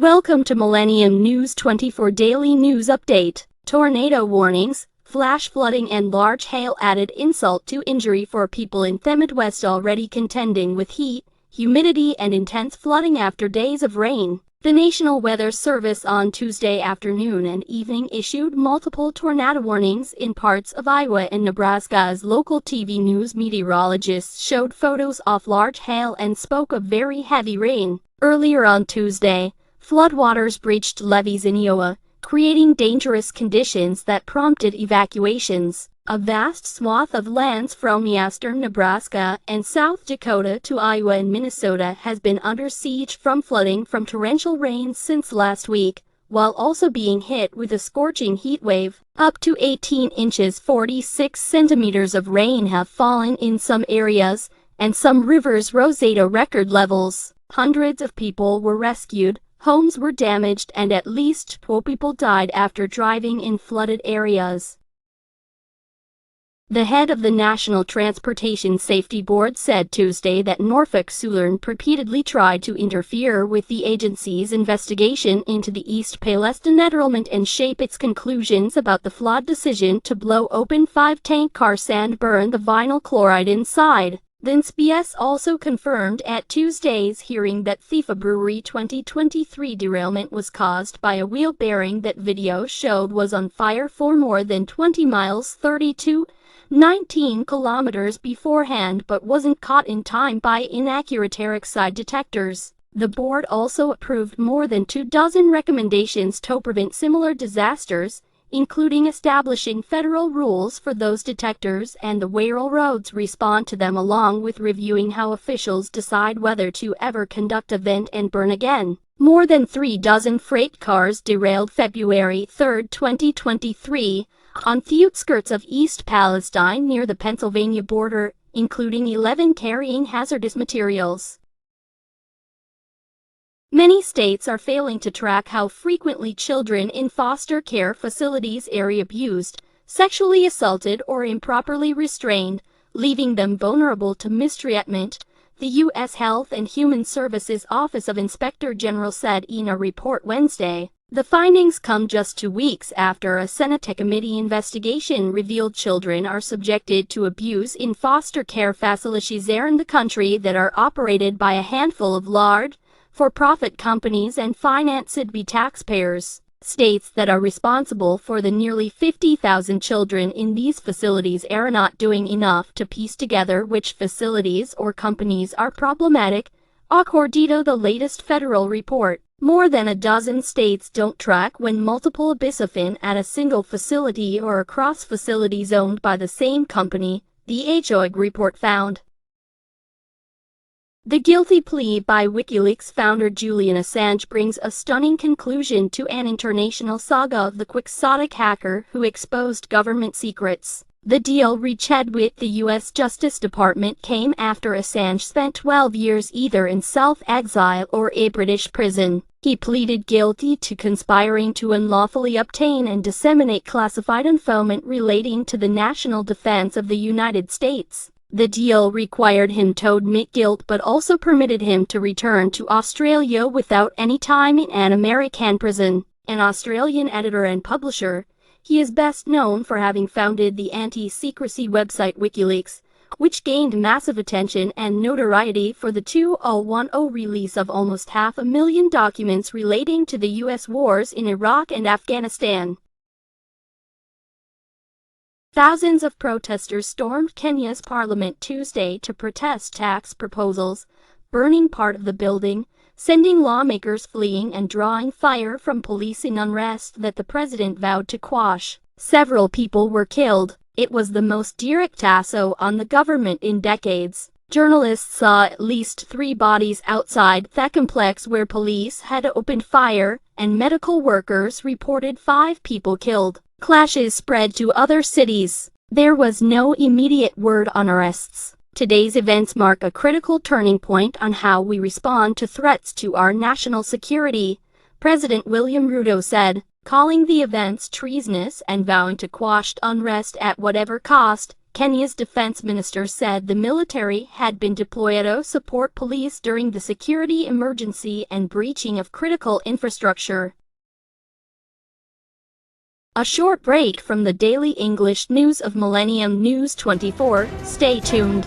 Welcome to Millennium News 24 Daily News Update. Tornado warnings, flash flooding and large hail added insult to injury for people in the Midwest already contending with heat, humidity and intense flooding after days of rain. The National Weather Service on Tuesday afternoon and evening issued multiple tornado warnings in parts of Iowa and Nebraska as local TV news meteorologists showed photos of large hail and spoke of very heavy rain. Earlier on Tuesday, floodwaters breached levees in Iowa, creating dangerous conditions that prompted evacuations. A vast swath of lands from eastern Nebraska and South Dakota to Iowa and Minnesota has been under siege from flooding from torrential rains since last week, while also being hit with a scorching heat wave. Up to 18 inches 46 centimeters of rain have fallen in some areas, and some rivers rose to record levels. Hundreds of people were rescued. Homes were damaged and at least 12 people died after driving in flooded areas. The head of the National Transportation Safety Board said Tuesday that Norfolk Southern repeatedly tried to interfere with the agency's investigation into the East Palestine settlement and shape its conclusions about the flawed decision to blow open 5-tank cars and burn the vinyl chloride inside. The SBS also confirmed at Tuesday's hearing that Thief Brewery 2023 derailment was caused by a wheel bearing that video showed was on fire for more than 20 miles 19 kilometers beforehand but wasn't caught in time by inaccurate side detectors. The board also approved more than 24 recommendations to prevent similar disasters, including establishing federal rules for those detectors and the way railroads respond to them, along with reviewing how officials decide whether to ever conduct a vent and burn again. More than 36 freight cars derailed February 3, 2023, on the outskirts of East Palestine near the Pennsylvania border, including 11 carrying hazardous materials. Many states are failing to track how frequently children in foster care facilities are abused, sexually assaulted or improperly restrained, leaving them vulnerable to mistreatment, the U.S. Health and Human Services Office of Inspector General said in a report Wednesday. The findings come just 2 weeks after a Senate committee investigation revealed children are subjected to abuse in foster care facilities in the country that are operated by a handful of large, for-profit companies and financed by taxpayers. States that are responsible for the nearly 50,000 children in these facilities are not doing enough to piece together which facilities or companies are problematic, according to the latest federal report. More than a dozen states don't track when multiple abuse happen at a single facility or across facilities owned by the same company, the HOIG report found. The guilty plea by WikiLeaks founder Julian Assange brings a stunning conclusion to an international saga of the quixotic hacker who exposed government secrets. The deal reached with the U.S. Justice Department came after Assange spent 12 years either in self-exile or a British prison. He pleaded guilty to conspiring to unlawfully obtain and disseminate classified information relating to the national defense of the United States. The deal required him to admit guilt but also permitted him to return to Australia without any time in an American prison. An Australian editor and publisher, he is best known for having founded the anti-secrecy website WikiLeaks, which gained massive attention and notoriety for the 2010 release of almost 500,000 documents relating to the U.S. wars in Iraq and Afghanistan. Thousands of protesters stormed Kenya's parliament Tuesday to protest tax proposals, burning part of the building, sending lawmakers fleeing and drawing fire from police in unrest that the president vowed to quash. Several people were killed. It was the most direct attack on the government in decades. Journalists saw at least 3 bodies outside the complex where police had opened fire, and medical workers reported 5 people killed. Clashes spread to other cities. There was no immediate word on arrests. Today's events mark a critical turning point on how we respond to threats to our national security, President William Ruto said, calling the events treasonous and vowing to quash unrest at whatever cost. Kenya's defense minister said the military had been deployed to support police during the security emergency and breaching of critical infrastructure. A short break from the daily English news of Millennium News 24. Stay tuned.